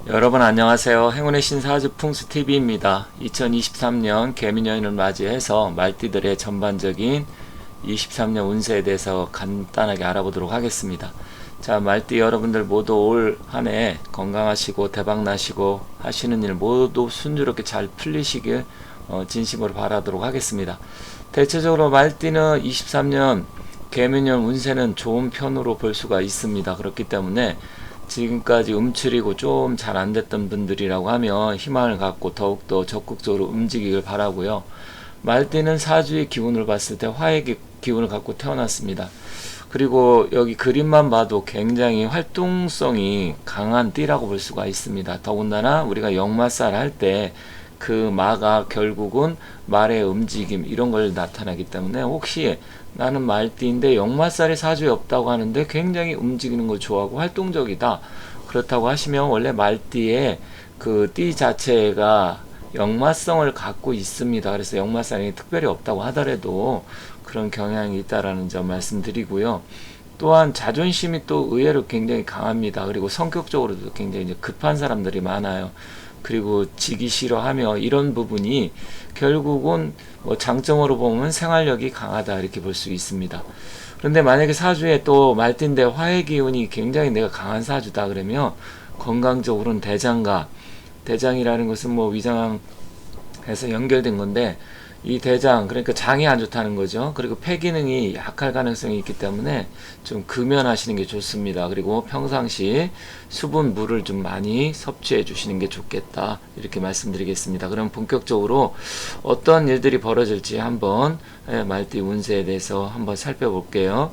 여러분 안녕하세요. 행운의 신사주 풍수TV입니다. 2023년 개미년을 맞이해서 말띠들의 전반적인 23년 운세에 대해서 간단하게 알아보도록 하겠습니다. 자, 말띠 여러분들 모두 올 한 해 건강하시고 대박나시고 하시는 일 모두 순조롭게 잘 풀리시길 진심으로 바라도록 하겠습니다. 대체적으로 말띠는 23년 개미년 운세는 좋은 편으로 볼 수가 있습니다. 그렇기 때문에 지금까지 움츠리고 좀 잘 안됐던 분들이라고 하면 희망을 갖고 더욱더 적극적으로 움직이길 바라고요. 말띠는 사주의 기운을 봤을 때 화의 기운을 갖고 태어났습니다. 그리고 여기 그림만 봐도 굉장히 활동성이 강한 띠라고 볼 수가 있습니다. 더군다나 우리가 역마살 할 때 그 마가 결국은 말의 움직임 이런 걸 나타나기 때문에 혹시 나는 말띠인데 역마살이 사주에 없다고 하는데 굉장히 움직이는 걸 좋아하고 활동적이다. 그렇다고 하시면 원래 말띠의 그 띠 자체가 역마성을 갖고 있습니다. 그래서 역마살이 특별히 없다고 하더라도 그런 경향이 있다라는 점 말씀드리고요. 또한 자존심이 또 의외로 굉장히 강합니다. 그리고 성격적으로도 굉장히 이제 급한 사람들이 많아요. 그리고 지기 싫어하며 이런 부분이 결국은 뭐 장점으로 보면 생활력이 강하다 이렇게 볼 수 있습니다. 그런데 만약에 사주에 또 말띠인데 화의 기운이 굉장히 내가 강한 사주다 그러면 건강적으로는 대장과 대장이라는 것은 뭐 위장에서 연결된 건데 이 대장 그러니까 장이 안 좋다는 거죠. 그리고 폐 기능이 약할 가능성이 있기 때문에 좀 금연하시는 게 좋습니다. 그리고 평상시 수분 물을 좀 많이 섭취해 주시는 게 좋겠다 이렇게 말씀드리겠습니다. 그럼 본격적으로 어떤 일들이 벌어질지 한번 말띠 운세에 대해서 한번 살펴볼게요.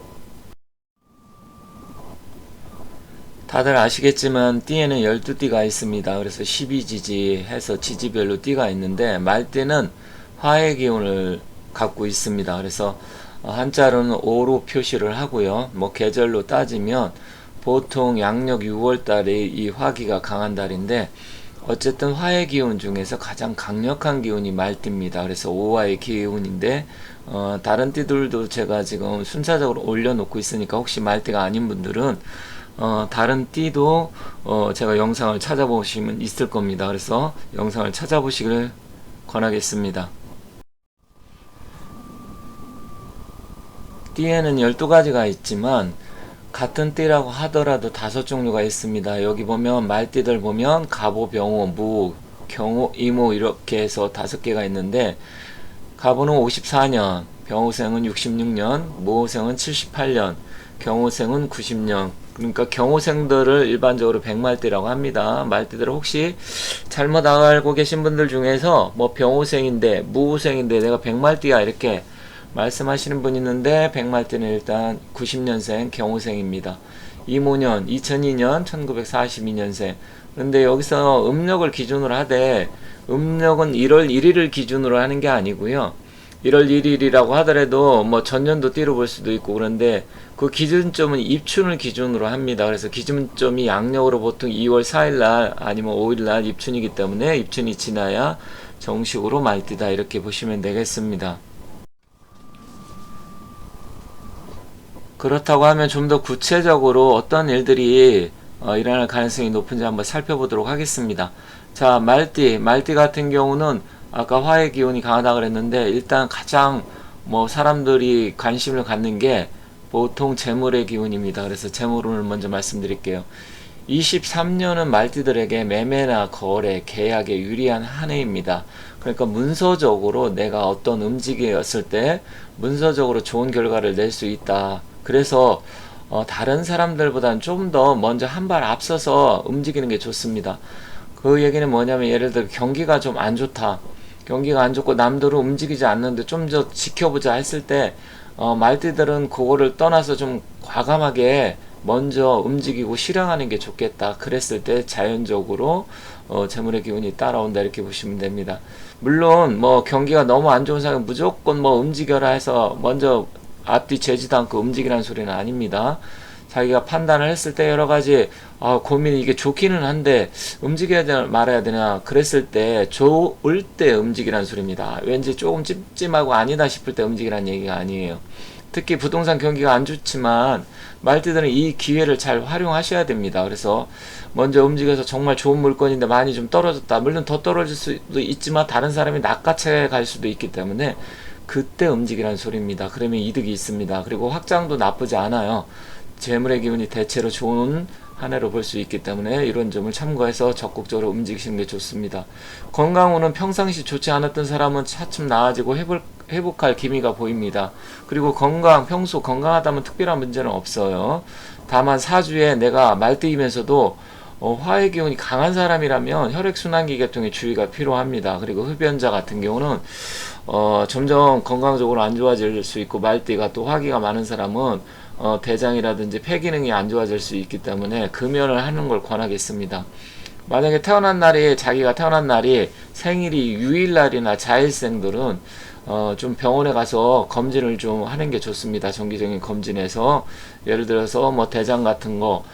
다들 아시겠지만 띠에는 12띠가 있습니다. 그래서 12지지 해서 지지별로 띠가 있는데 말띠는 화의 기운을 갖고 있습니다. 그래서 한자로는 오로 표시를 하고요. 뭐 계절로 따지면 보통 양력 6월 달이 이 화기가 강한 달인데 어쨌든 화의 기운 중에서 가장 강력한 기운이 말띠입니다. 그래서 오화의 기운인데 다른 띠들도 제가 지금 순차적으로 올려놓고 있으니까 혹시 말띠가 아닌 분들은 다른 띠도 제가 영상을 찾아보시면 있을 겁니다. 그래서 영상을 찾아보시길 권하겠습니다. 띠에는 12가지가 있지만 같은 띠라고 하더라도 5종류가 있습니다. 여기 보면 말띠들 보면 갑오, 병호, 무, 경호, 이모 이렇게 해서 5개가 있는데 갑오는 54년, 병호생은 66년, 무호생은 78년, 경호생은 90년. 그러니까 경호생들을 일반적으로 백말띠라고 합니다. 말띠들을 혹시 잘못 알고 계신 분들 중에서 뭐 병호생인데 무호생인데 내가 백말띠야 이렇게 말씀하시는 분 있는데 백말띠는 일단 90년생 경호생입니다. 이모년 2002년 1942년생. 그런데 여기서 음력을 기준으로 하되 음력은 1월 1일을 기준으로 하는 게 아니고요. 1월 1일이라고 하더라도 뭐 전년도 띠로 볼 수도 있고 그런데 그 기준점은 입춘을 기준으로 합니다. 그래서 기준점이 양력으로 보통 2월 4일날 아니면 5일날 입춘이기 때문에 입춘이 지나야 정식으로 말띠다 이렇게 보시면 되겠습니다. 그렇다고 하면 좀 더 구체적으로 어떤 일들이 일어날 가능성이 높은지 한번 살펴보도록 하겠습니다. 자, 말띠 같은 경우는 아까 화의 기운이 강하다 그랬는데 일단 가장 뭐 사람들이 관심을 갖는 게 보통 재물의 기운입니다. 그래서 재물을 먼저 말씀드릴게요. 23년은 말띠들에게 매매나 거래, 계약에 유리한 한 해입니다. 그러니까 문서적으로 내가 어떤 움직임이었을 때 문서적으로 좋은 결과를 낼 수 있다. 그래서 다른 사람들보다는 좀 더 먼저 한 발 앞서서 움직이는 게 좋습니다. 그 얘기는 뭐냐면 예를 들어 경기가 좀 안 좋다. 경기가 안 좋고 남들은 움직이지 않는데 좀 더 지켜보자 했을 때 말띠들은 그거를 떠나서 좀 과감하게 먼저 움직이고 실행하는 게 좋겠다. 그랬을 때 자연적으로 재물의 기운이 따라온다 이렇게 보시면 됩니다. 물론 뭐 경기가 너무 안 좋은 상황에 무조건 뭐 움직여라 해서 먼저 앞뒤 재지도 않고 움직이라는 소리는 아닙니다. 자기가 판단을 했을 때 여러 가지 고민이 이게 좋기는 한데 움직여야 되나 말아야 되나 그랬을 때 좋을 때 움직이라는 소리입니다. 왠지 조금 찜찜하고 아니다 싶을 때 움직이라는 얘기가 아니에요. 특히 부동산 경기가 안 좋지만 말띠들은 이 기회를 잘 활용하셔야 됩니다. 그래서 먼저 움직여서 정말 좋은 물건인데 많이 좀 떨어졌다. 물론 더 떨어질 수도 있지만 다른 사람이 낚아채 갈 수도 있기 때문에 그때 움직이라는 소리입니다. 그러면 이득이 있습니다. 그리고 확장도 나쁘지 않아요. 재물의 기운이 대체로 좋은 한 해로 볼 수 있기 때문에 이런 점을 참고해서 적극적으로 움직이시는 게 좋습니다. 건강운은 평상시 좋지 않았던 사람은 차츰 나아지고 회복할 기미가 보입니다. 그리고 평소 건강하다면 특별한 문제는 없어요. 다만 사주에 내가 말띠이면서도 화의 기운이 강한 사람이라면 혈액순환기 계통에 주의가 필요합니다. 그리고 흡연자 같은 경우는 점점 건강적으로 안 좋아질 수 있고, 말띠가 또 화기가 많은 사람은 대장이라든지 폐 기능이 안 좋아질 수 있기 때문에 금연을 하는 걸 권하겠습니다. 만약에 자기가 태어난 날이 생일이 유일날이나 자일생들은 좀 병원에 가서 검진을 좀 하는 게 좋습니다. 정기적인 검진에서 예를 들어서 뭐 대장 같은 거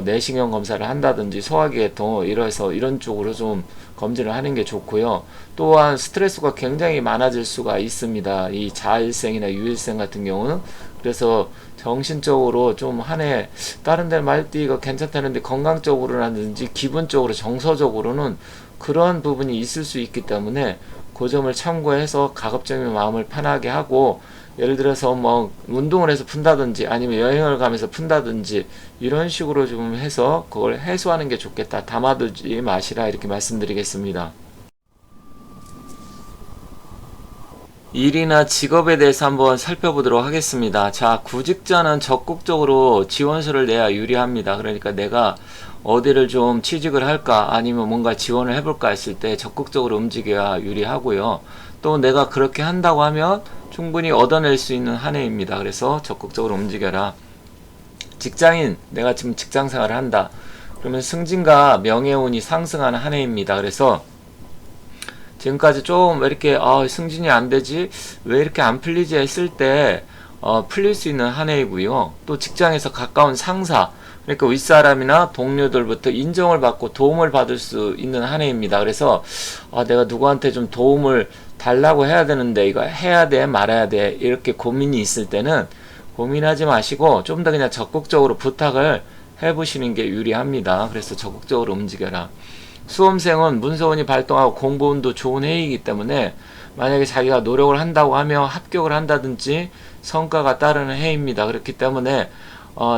내시경 검사를 한다든지 소화기 계통 이런 쪽으로 좀 검진을 하는 게 좋고요. 또한 스트레스가 굉장히 많아질 수가 있습니다. 이 자일생이나 유일생 같은 경우는. 그래서 정신적으로 좀 한 해 다른 데 말띠가 괜찮다는데 건강적으로라든지 기분적으로 정서적으로는 그런 부분이 있을 수 있기 때문에 그 점을 참고해서 가급적이면 마음을 편하게 하고, 예를 들어서 뭐 운동을 해서 푼다든지 아니면 여행을 가면서 푼다든지 이런 식으로 좀 해서 그걸 해소하는 게 좋겠다. 담아두지 마시라, 이렇게 말씀드리겠습니다. 일이나 직업에 대해서 한번 살펴보도록 하겠습니다. 자, 구직자는 적극적으로 지원서를 내야 유리합니다. 그러니까 내가 어디를 좀 취직을 할까 아니면 뭔가 지원을 해볼까 했을 때 적극적으로 움직여야 유리하고요. 또 내가 그렇게 한다고 하면 충분히 얻어낼 수 있는 한 해입니다. 그래서 적극적으로 움직여라. 직장인, 내가 지금 직장 생활을 한다. 그러면 승진과 명예운이 상승하는 한 해입니다. 그래서 지금까지 좀 왜 이렇게 승진이 안 되지? 왜 이렇게 안 풀리지? 했을 때 풀릴 수 있는 한 해이고요. 또 직장에서 가까운 상사, 그러니까 윗사람이나 동료들부터 인정을 받고 도움을 받을 수 있는 한 해입니다. 그래서 내가 누구한테 좀 도움을 달라고 해야 되는데 이거 해야 돼 말아야 돼 이렇게 고민이 있을 때는 고민하지 마시고 좀 더 그냥 적극적으로 부탁을 해보시는 게 유리합니다. 그래서 적극적으로 움직여라. 수험생은 문서운이 발동하고 공부운도 좋은 해이기 때문에 만약에 자기가 노력을 한다고 하면 합격을 한다든지 성과가 따르는 해입니다. 그렇기 때문에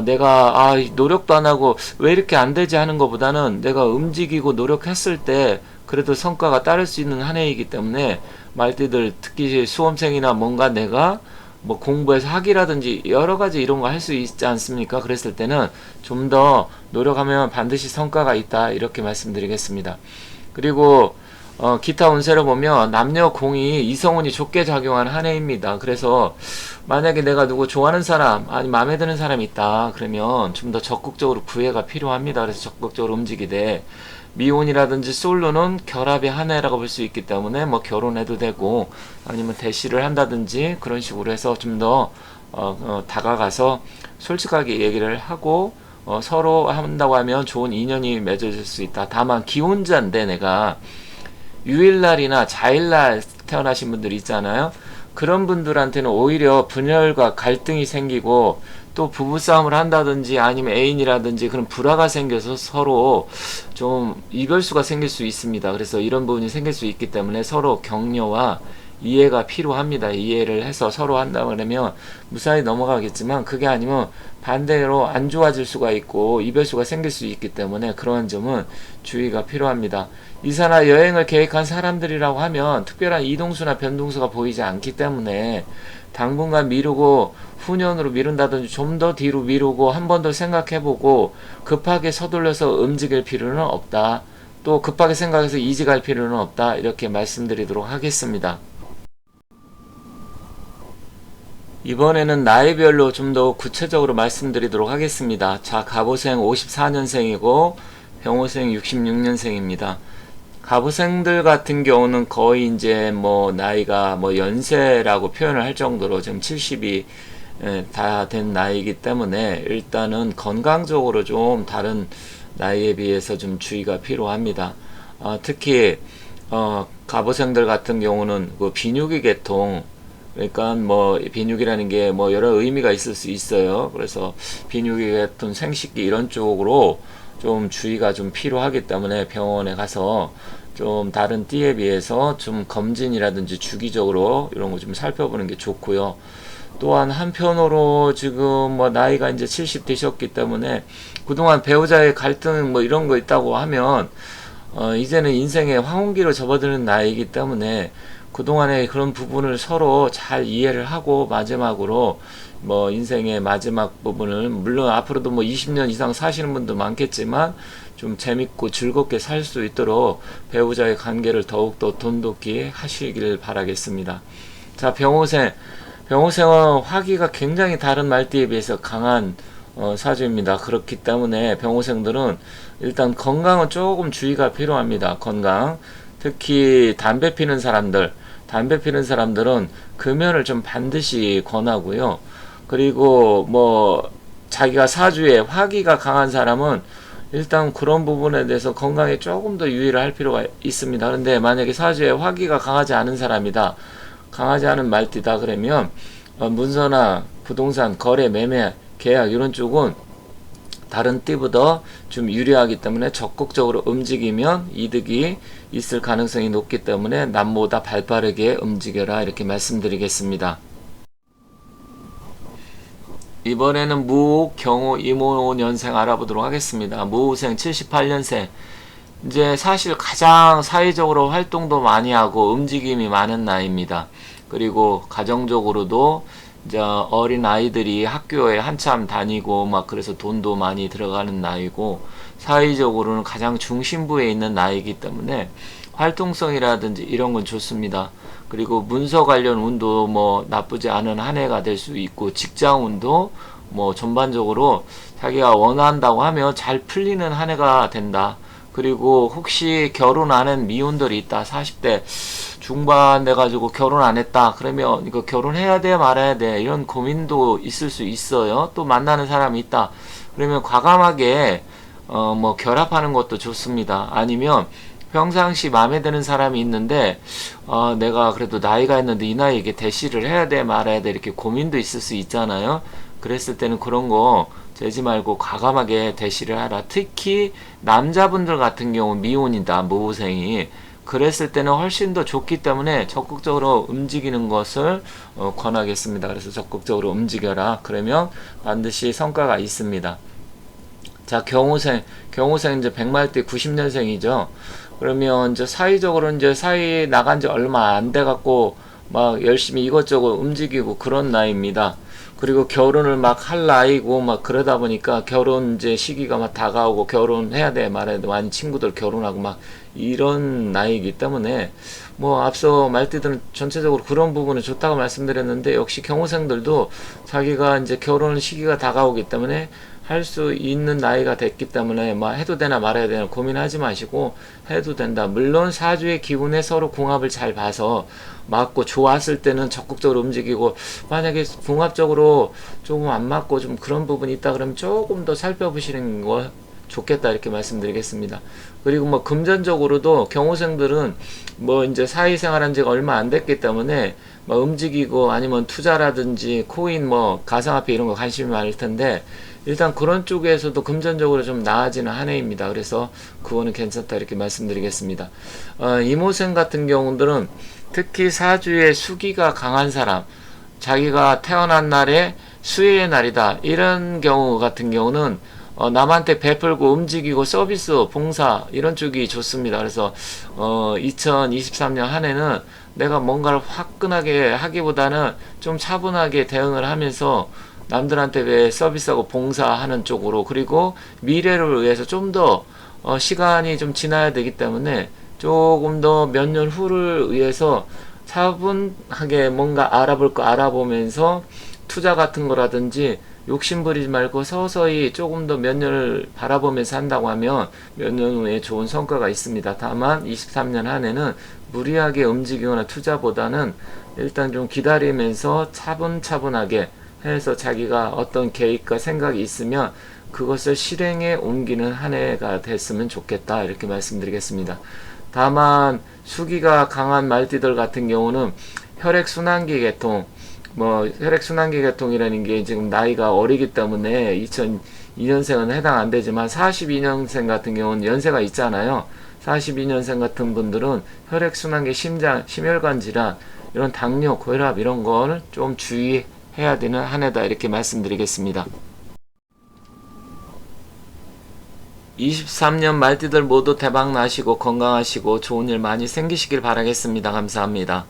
내가 노력도 안 하고 왜 이렇게 안 되지 하는 것보다는 내가 움직이고 노력했을 때 그래도 성과가 따를 수 있는 한 해이기 때문에 말띠들, 특히 수험생이나 뭔가 내가 뭐 공부해서 학위라든지 여러가지 이런 거 할 수 있지 않습니까? 그랬을 때는 좀 더 노력하면 반드시 성과가 있다, 이렇게 말씀드리겠습니다. 그리고 기타 운세를 보면 남녀 공이 이성운이 좋게 작용하는 한 해입니다. 그래서 만약에 내가 누구 좋아하는 사람 아니 마음에 드는 사람이 있다 그러면 좀 더 적극적으로 구애가 필요합니다. 그래서 적극적으로 움직이되, 미혼이라든지 솔로는 결합의 한 해라고 볼 수 있기 때문에 뭐 결혼해도 되고 아니면 대시를 한다든지 그런 식으로 해서 좀 더 다가가서 솔직하게 얘기를 하고 서로 한다고 하면 좋은 인연이 맺어질 수 있다. 다만 기혼자인데 내가 유일날이나 자일날 태어나신 분들 있잖아요. 그런 분들한테는 오히려 분열과 갈등이 생기고 또 부부싸움을 한다든지 아니면 애인이라든지 그런 불화가 생겨서 서로 좀 이별수가 생길 수 있습니다. 그래서 이런 부분이 생길 수 있기 때문에 서로 격려와 이해가 필요합니다. 이해를 해서 서로 한다 그러면 무사히 넘어가겠지만, 그게 아니면 반대로 안 좋아질 수가 있고 이별수가 생길 수 있기 때문에 그러한 점은 주의가 필요합니다. 이사나 여행을 계획한 사람들이라고 하면 특별한 이동수나 변동수가 보이지 않기 때문에 당분간 미루고 후년으로 미룬다든지 좀 더 뒤로 미루고 한 번 더 생각해보고 급하게 서둘러서 움직일 필요는 없다. 또 급하게 생각해서 이직할 필요는 없다. 이렇게 말씀드리도록 하겠습니다. 이번에는 나이별로 좀 더 구체적으로 말씀드리도록 하겠습니다. 자, 갑오생 54년생이고 병오생 66년생입니다. 갑오생들 같은 경우는 거의 이제 뭐 나이가 뭐 연세라고 표현을 할 정도로 지금 70이 다 된 나이이기 때문에 일단은 건강적으로 좀 다른 나이에 비해서 좀 주의가 필요합니다. 특히 갑오생들 같은 경우는 그 비뇨기 계통, 그러니까 뭐 비뇨기라는 게 뭐 여러 의미가 있을 수 있어요. 그래서 비뇨기 같은 생식기 이런 쪽으로 좀 주의가 좀 필요하기 때문에 병원에 가서 좀 다른 띠에 비해서 좀 검진이라든지 주기적으로 이런 거 좀 살펴보는 게 좋고요. 또한 한편으로 지금 뭐 나이가 이제 70 되셨기 때문에 그동안 배우자의 갈등 뭐 이런 거 있다고 하면 이제는 인생의 황혼기로 접어드는 나이이기 때문에 그동안의 그런 부분을 서로 잘 이해를 하고 마지막으로 뭐 인생의 마지막 부분을 물론 앞으로도 뭐 20년 이상 사시는 분도 많겠지만 좀 재밌고 즐겁게 살 수 있도록 배우자의 관계를 더욱더 돈독히 하시길 바라겠습니다. 자, 병호생은 화기가 굉장히 다른 말띠에 비해서 강한 사주입니다. 그렇기 때문에 병호생들은 일단 건강은 조금 주의가 필요합니다. 건강. 특히 담배 피는 사람들은 금연을 좀 반드시 권하고요. 그리고 뭐 자기가 사주에 화기가 강한 사람은 일단 그런 부분에 대해서 건강에 조금 더 유의를 할 필요가 있습니다. 그런데 만약에 사주에 화기가 강하지 않은 사람이다. 강하지 않은 말띠다 그러면 문서나 부동산, 거래, 매매, 계약 이런 쪽은 다른 띠보다 좀 유리하기 때문에 적극적으로 움직이면 이득이 있을 가능성이 높기 때문에 남보다 발빠르게 움직여라 이렇게 말씀드리겠습니다. 이번에는 무옥, 경호, 이모년생 알아보도록 하겠습니다. 무오생 78년생. 이제 사실 가장 사회적으로 활동도 많이 하고 움직임이 많은 나이입니다. 그리고 가정적으로도 이제 어린 아이들이 학교에 한참 다니고 막 그래서 돈도 많이 들어가는 나이고 사회적으로는 가장 중심부에 있는 나이이기 때문에 활동성이라든지 이런 건 좋습니다. 그리고 문서 관련 운도 뭐 나쁘지 않은 한 해가 될 수 있고 직장 운도 뭐 전반적으로 자기가 원한다고 하면 잘 풀리는 한 해가 된다. 그리고 혹시 결혼 안 한 미혼들이 있다. 40대 중반 돼가지고 결혼 안 했다. 그러면 이거 결혼해야 돼 말아야 돼. 이런 고민도 있을 수 있어요. 또 만나는 사람이 있다. 그러면 과감하게 뭐 결합하는 것도 좋습니다. 아니면 평상시 마음에 드는 사람이 있는데 내가 그래도 나이가 있는데 이 나이에 이게 대시를 해야 돼 말아야 돼 이렇게 고민도 있을 수 있잖아요. 그랬을 때는 그런 거 재지 말고 과감하게 대시를 하라. 특히 남자분들 같은 경우 미혼이다 모호생이 그랬을 때는 훨씬 더 좋기 때문에 적극적으로 움직이는 것을 권하겠습니다. 그래서 적극적으로 움직여라. 그러면 반드시 성과가 있습니다. 자, 경호생 이제 백말띠 90년생이죠. 그러면 이제 사회적으로 이제 사회에 나간 지 얼마 안 돼 갖고 막 열심히 이것저것 움직이고 그런 나이입니다. 그리고 결혼을 막 할 나이고 막 그러다 보니까 결혼 이제 시기가 막 다가오고 결혼해야 돼 말해야 돼 많은 친구들 결혼하고 막 이런 나이이기 때문에 뭐 앞서 말띠들은 전체적으로 그런 부분은 좋다고 말씀드렸는데 역시 경호생들도 자기가 이제 결혼 시기가 다가오기 때문에 할 수 있는 나이가 됐기 때문에 뭐 해도 되나 말아야 되나 고민하지 마시고 해도 된다. 물론 사주의 기운에 서로 궁합을 잘 봐서 맞고 좋았을 때는 적극적으로 움직이고 만약에 궁합적으로 조금 안 맞고 좀 그런 부분이 있다 그러면 조금 더 살펴보시는 거 좋겠다 이렇게 말씀드리겠습니다. 그리고 뭐 금전적으로도 경호생들은 뭐 이제 사회생활한 지가 얼마 안 됐기 때문에 뭐 움직이고 아니면 투자라든지 코인 뭐 가상화폐 이런 거 관심이 많을 텐데 일단 그런 쪽에서도 금전적으로 좀 나아지는 한 해입니다. 그래서 그거는 괜찮다 이렇게 말씀드리겠습니다. 이모생 같은 경우들은 특히 사주에 수기가 강한 사람 자기가 태어난 날에 수혜의 날이다 이런 경우 같은 경우는 남한테 베풀고 움직이고 서비스 봉사 이런 쪽이 좋습니다. 그래서 2023년 한 해는 내가 뭔가를 화끈하게 하기보다는 좀 차분하게 대응을 하면서 남들한테 왜 서비스하고 봉사하는 쪽으로 그리고 미래를 위해서 좀 더 시간이 좀 지나야 되기 때문에 조금 더 몇 년 후를 위해서 차분하게 뭔가 알아볼 거 알아보면서 투자 같은 거라든지 욕심부리지 말고 서서히 조금 더 몇 년을 바라보면서 한다고 하면 몇 년 후에 좋은 성과가 있습니다. 다만 23년 한 해는 무리하게 움직이거나 투자보다는 일단 좀 기다리면서 차분차분하게 해서 자기가 어떤 계획과 생각이 있으면 그것을 실행에 옮기는 한 해가 됐으면 좋겠다 이렇게 말씀드리겠습니다. 다만 수기가 강한 말띠들 같은 경우는 혈액순환기 계통, 혈액순환기 계통이라는 게 지금 나이가 어리기 때문에 2002년생은 해당 안 되지만 42년생 같은 경우는 연세가 있잖아요. 42년생 같은 분들은 혈액순환기, 심장, 심혈관 질환, 이런 당뇨, 고혈압 이런 걸 좀 주의해야 되는 한 해다 이렇게 말씀드리겠습니다. 23년 말띠들 모두 대박 나시고 건강하시고 좋은 일 많이 생기시길 바라겠습니다. 감사합니다.